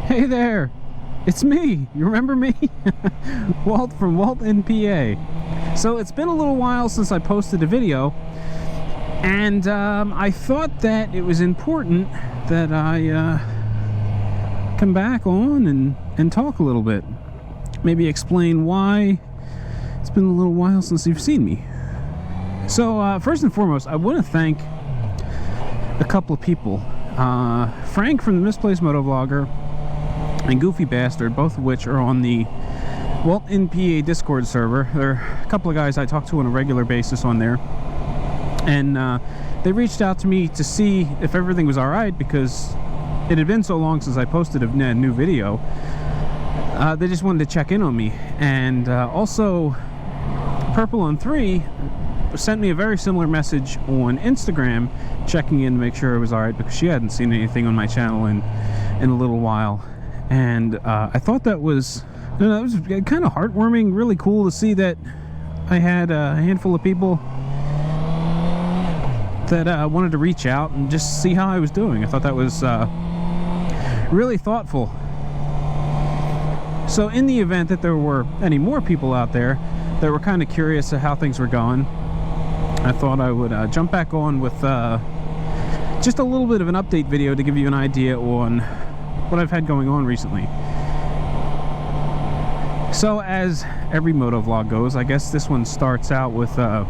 Hey there, it's me. You remember me? Walt from WaltInPA. So it's been a little while since I posted a video, and I thought that it was important that I come back on and talk a little bit. Maybe explain why it's been a little while since you've seen me. So first and foremost, I want to thank a couple of people. Frank from the Misplaced Motovlogger and Goofy Bastard, both of which are on the WaltInPA Discord server. There are a couple of guys I talk to on a regular basis on there, and they reached out to me to see if everything was alright, because it had been so long since I posted a new video. They just wanted to check in on me. And also, Purple on 3 sent me a very similar message on Instagram, checking in to make sure it was alright, because she hadn't seen anything on my channel in a little while. And I thought that was, it was kind of heartwarming, really cool to see that I had a handful of people that wanted to reach out and just see how I was doing. I thought that was really thoughtful. So in the event that there were any more people out there that were kind of curious of how things were going, I thought I would jump back on with just a little bit of an update video to give you an idea on what I've had going on recently. So as every motovlog goes, I guess this one starts out with a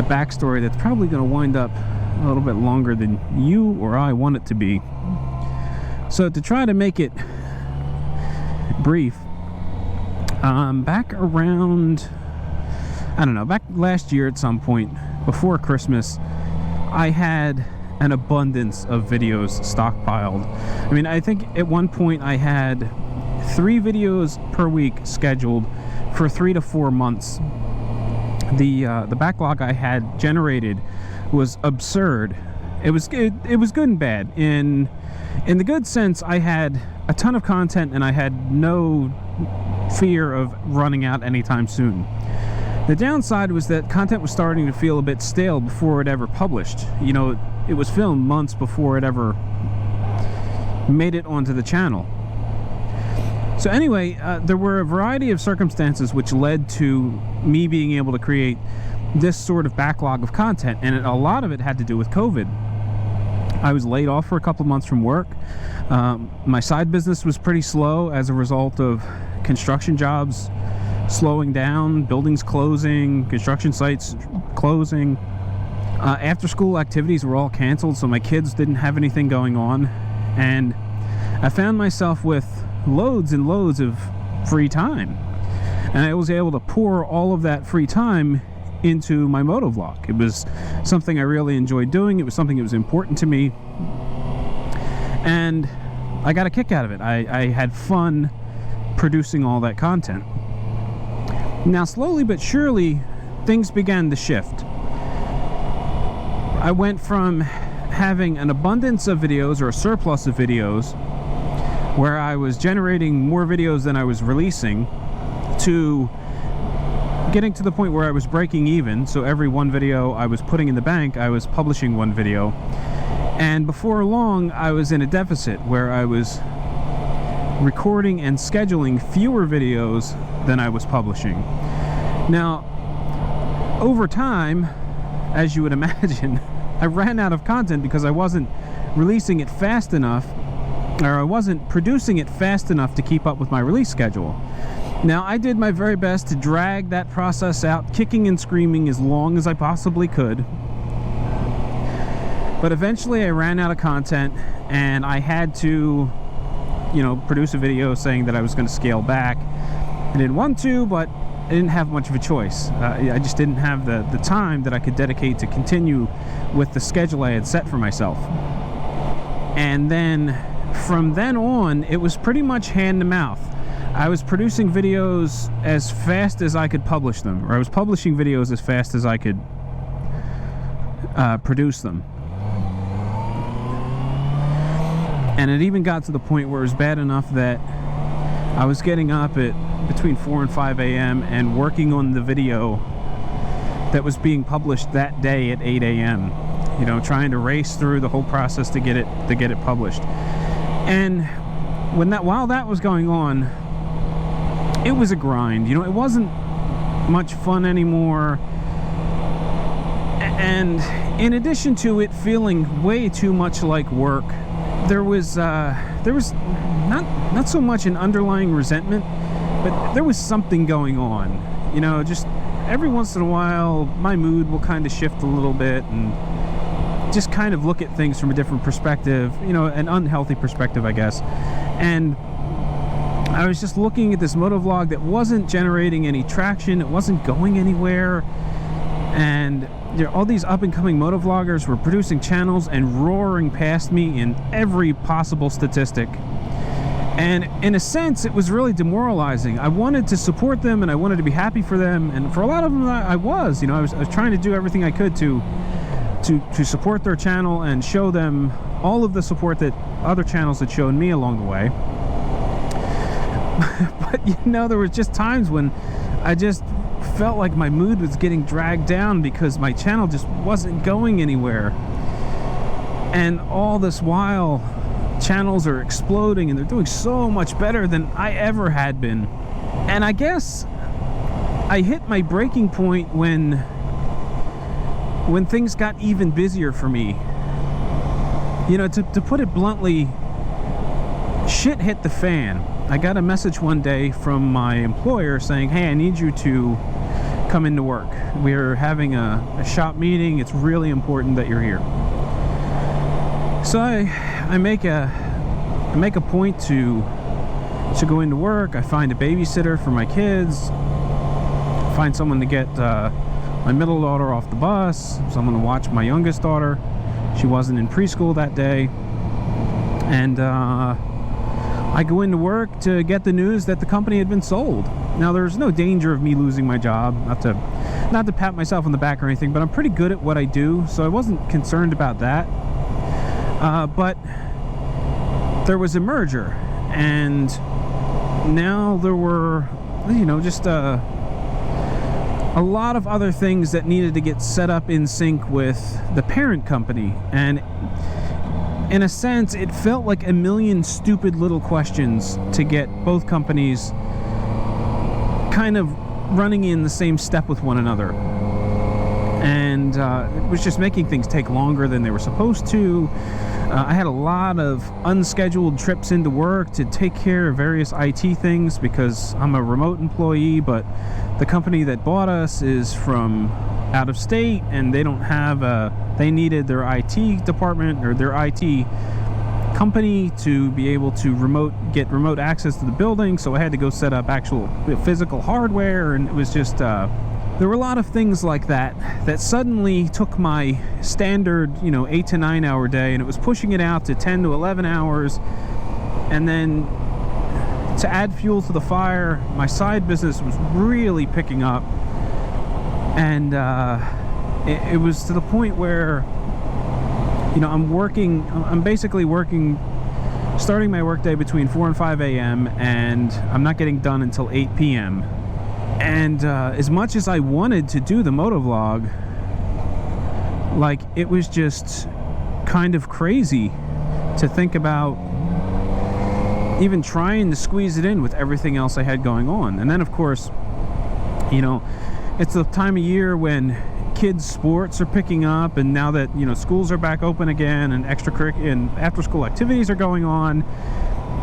backstory that's probably going to wind up a little bit longer than you or I want it to be. So to try to make it brief, back around, I don't know, back last year at some point before Christmas, I had an abundance of videos stockpiled. I mean, I think at one point I had 3 videos per week scheduled for 3 to 4 months. The backlog I had generated was absurd. It was good and bad. In the good sense, I had a ton of content and I had no fear of running out anytime soon. The downside was that content was starting to feel a bit stale before it ever published. You know, it was filmed months before it ever made it onto the channel. So anyway, there were a variety of circumstances which led to me being able to create this sort of backlog of content, and a lot of it had to do with COVID. I was laid off for a couple months from work. My side business was pretty slow as a result of construction jobs slowing down, buildings closing, construction sites closing. After school activities were all canceled, so my kids didn't have anything going on, and I found myself with loads and loads of free time, and I was able to pour all of that free time into my motovlog. It was something I really enjoyed doing. It was something that was important to me, and I got a kick out of it. I had fun producing all that content. Now, slowly but surely, things began to shift. I went from having an abundance of videos, or a surplus of videos, where I was generating more videos than I was releasing, to getting to the point where I was breaking even. So every one video I was putting in the bank, I was publishing one video. And before long, I was in a deficit where I was recording and scheduling fewer videos than I was publishing. Now, over time, as you would imagine, I ran out of content because I wasn't releasing it fast enough, or I wasn't producing it fast enough to keep up with my release schedule. Now, I did my very best to drag that process out, kicking and screaming as long as I possibly could. But eventually I ran out of content, and I had to, you know, produce a video saying that I was going to scale back. I didn't want to, but I didn't have much of a choice. I just didn't have the time that I could dedicate to continue with the schedule I had set for myself. And then from then on, it was pretty much hand to mouth. I was producing videos as fast as I could publish them, or I was publishing videos as fast as I could produce them. And it even got to the point where it was bad enough that I was getting up at between 4 and 5 a.m. and working on the video that was being published that day at 8 a.m. You know, trying to race through the whole process to get it published. And while that was going on, it was a grind. You know, it wasn't much fun anymore. And in addition to it feeling way too much like work, there was not so much an underlying resentment, but there was something going on. You know, just every once in a while, my mood will kind of shift a little bit and just kind of look at things from a different perspective, you know, an unhealthy perspective, I guess. And I was just looking at this motovlog that wasn't generating any traction, it wasn't going anywhere, and all these up-and-coming motovloggers were producing channels and roaring past me in every possible statistic. And in a sense, it was really demoralizing. I wanted to support them and I wanted to be happy for them, and for a lot of them I was, you know, I was trying to do everything I could to support their channel and show them all of the support that other channels had shown me along the way. But you know, there was just times when I just felt like my mood was getting dragged down because my channel just wasn't going anywhere. And all this while, channels are exploding and they're doing so much better than I ever had been. And I guess I hit my breaking point when things got even busier for me. You know, to put it bluntly, shit hit the fan. I got a message one day from my employer saying, hey, I need you to come into work. We're having a shop meeting. It's really important that you're here. So I make a point to go into work. I find a babysitter for my kids, find someone to get my middle daughter off the bus, someone to watch my youngest daughter. She wasn't in preschool that day. And I go into work to get the news that the company had been sold. Now, there's no danger of me losing my job, not to pat myself on the back or anything, but I'm pretty good at what I do, so I wasn't concerned about that. But there was a merger, and now there were, you know, just a lot of other things that needed to get set up in sync with the parent company. And in a sense, it felt like a million stupid little questions to get both companies kind of running in the same step with one another. And it was just making things take longer than they were supposed to. I had a lot of unscheduled trips into work to take care of various IT things because I'm a remote employee, but the company that bought us is from out of state, and they don't have they needed their IT department or their IT company to be able to get remote access to the building, so I had to go set up actual physical hardware, and it was just there were a lot of things like that suddenly took my standard, you know, 8 to 9 hour day, and it was pushing it out to 10 to 11 hours. And then to add fuel to the fire, my side business was really picking up, and it was to the point where, you know, I'm basically working, starting my workday between 4 and 5 a.m. and I'm not getting done until 8 p.m. And as much as I wanted to do the motovlog, like, it was just kind of crazy to think about even trying to squeeze it in with everything else I had going on. And then, of course, you know, it's the time of year when kids' sports are picking up, and now that, you know, schools are back open again and and after-school activities are going on,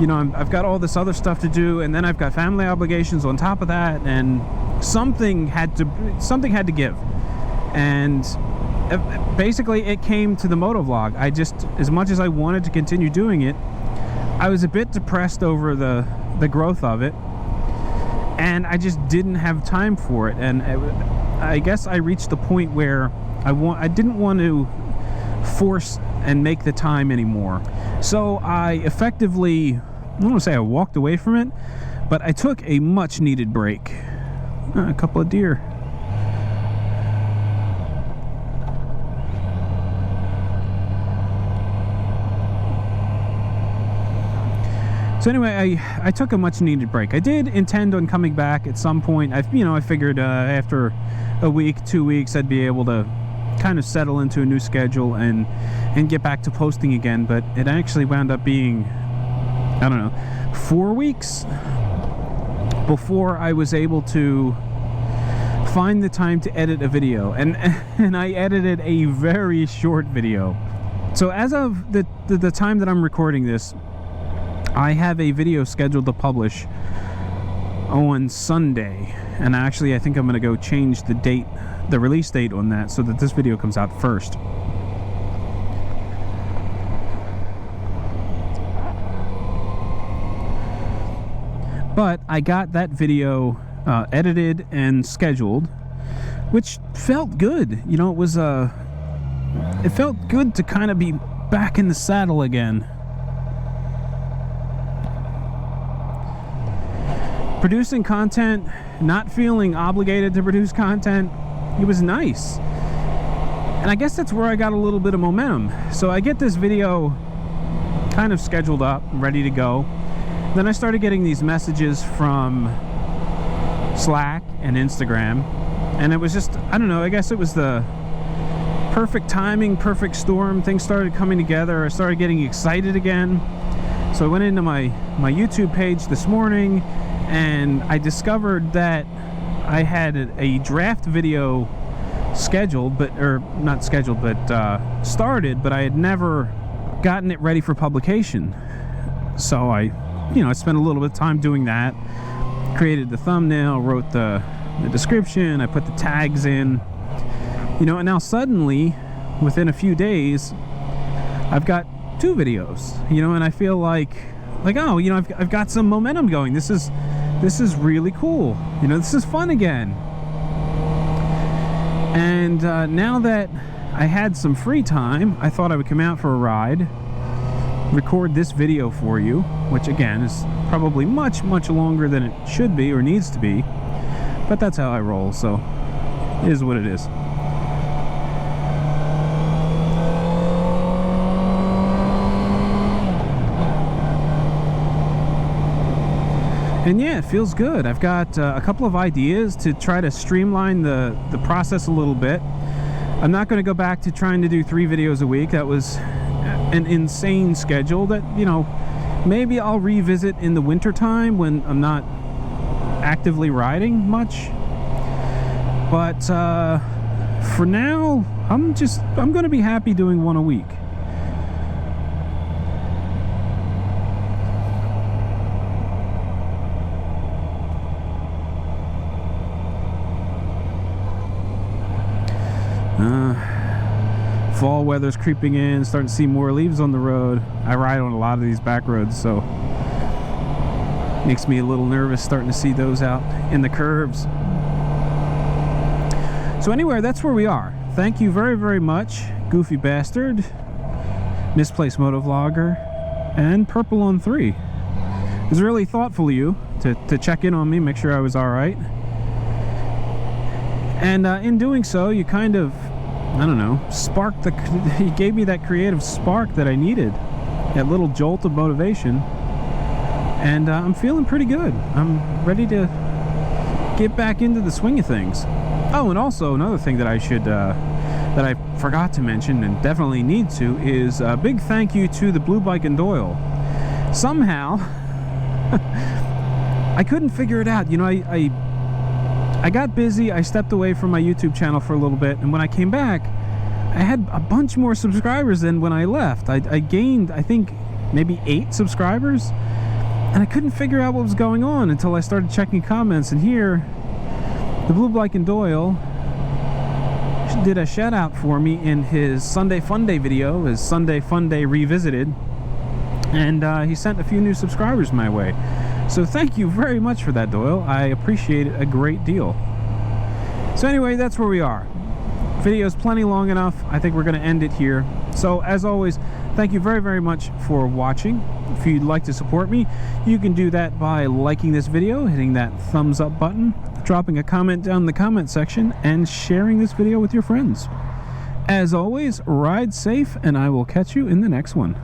you know, I've got all this other stuff to do, and then I've got family obligations on top of that, and something had to give. And basically it came to the motovlog. I just, as much as I wanted to continue doing it, I was a bit depressed over the growth of it, and I just didn't have time for it. And I guess I reached the point where I didn't want to force and make the time anymore. So I effectively, I don't want to say I walked away from it, but I took a much needed break. A couple of deer. So anyway, I took a much needed break. I did intend on coming back at some point. I figured after a week, 2 weeks, I'd be able to kind of settle into a new schedule and get back to posting again, but it actually wound up being I don't know, 4 weeks before I was able to find the time to edit a video, and I edited a very short video. So as of the time that I'm recording this, I have a video scheduled to publish on Sunday, and actually I think I'm going to go change the date, the release date on that, so that this video comes out first. But I got that video edited and scheduled, which felt good. You know, it felt good to kind of be back in the saddle again. Producing content, not feeling obligated to produce content, it was nice. And I guess that's where I got a little bit of momentum. So I get this video kind of scheduled up, ready to go. Then I started getting these messages from Slack and Instagram, and it was just, I don't know, I guess it was the perfect timing, perfect storm. Things started coming together. I started getting excited again. So I went into my YouTube page this morning, and I discovered that I had a draft video scheduled, started, but I had never gotten it ready for publication. So I spent a little bit of time doing that, created the thumbnail, wrote the description, I put the tags in, and now suddenly, within a few days, I've got 2 videos, and I feel like oh, I've got some momentum going. This is really cool. This is fun again. And now that I had some free time, I thought I would come out for a ride, record this video for you, which again is probably much longer than it should be or needs to be, but that's how I roll, so it is what it is. And yeah, it feels good. I've got a couple of ideas to try to streamline the process a little bit. I'm not going to go back to trying to do 3 videos a week. That was an insane schedule that, maybe I'll revisit in the winter time when I'm not actively riding much. But for now, I'm going to be happy doing 1 a week. Fall weather's creeping in, starting to see more leaves on the road. I ride on a lot of these back roads, so makes me a little nervous starting to see those out in the curbs. So anyway, that's where we are. Thank you very, very much, Goofy Bastard, Misplaced Motovlogger, and Purple on 3. It was really thoughtful of you to check in on me, make sure I was alright. And in doing so, you kind of, I don't know, he gave me that creative spark that I needed, that little jolt of motivation, and I'm feeling pretty good. I'm ready to get back into the swing of things. Oh, and also another thing that that I forgot to mention and definitely need to is a big thank you to the Blue Bike and Doyle. Somehow, I couldn't figure it out. I got busy, I stepped away from my YouTube channel for a little bit, and when I came back, I had a bunch more subscribers than when I left. I gained, I think, maybe 8 subscribers, and I couldn't figure out what was going on until I started checking comments, and here, the Blue Bike and Doyle did a shout out for me in his Sunday Fun Day video, his Sunday Fun Day Revisited, and he sent a few new subscribers my way. So thank you very much for that, Doyle. I appreciate it a great deal. So anyway, that's where we are. Video's plenty long enough. I think we're going to end it here. So as always, thank you very, very much for watching. If you'd like to support me, you can do that by liking this video, hitting that thumbs up button, dropping a comment down in the comment section, and sharing this video with your friends. As always, ride safe, and I will catch you in the next one.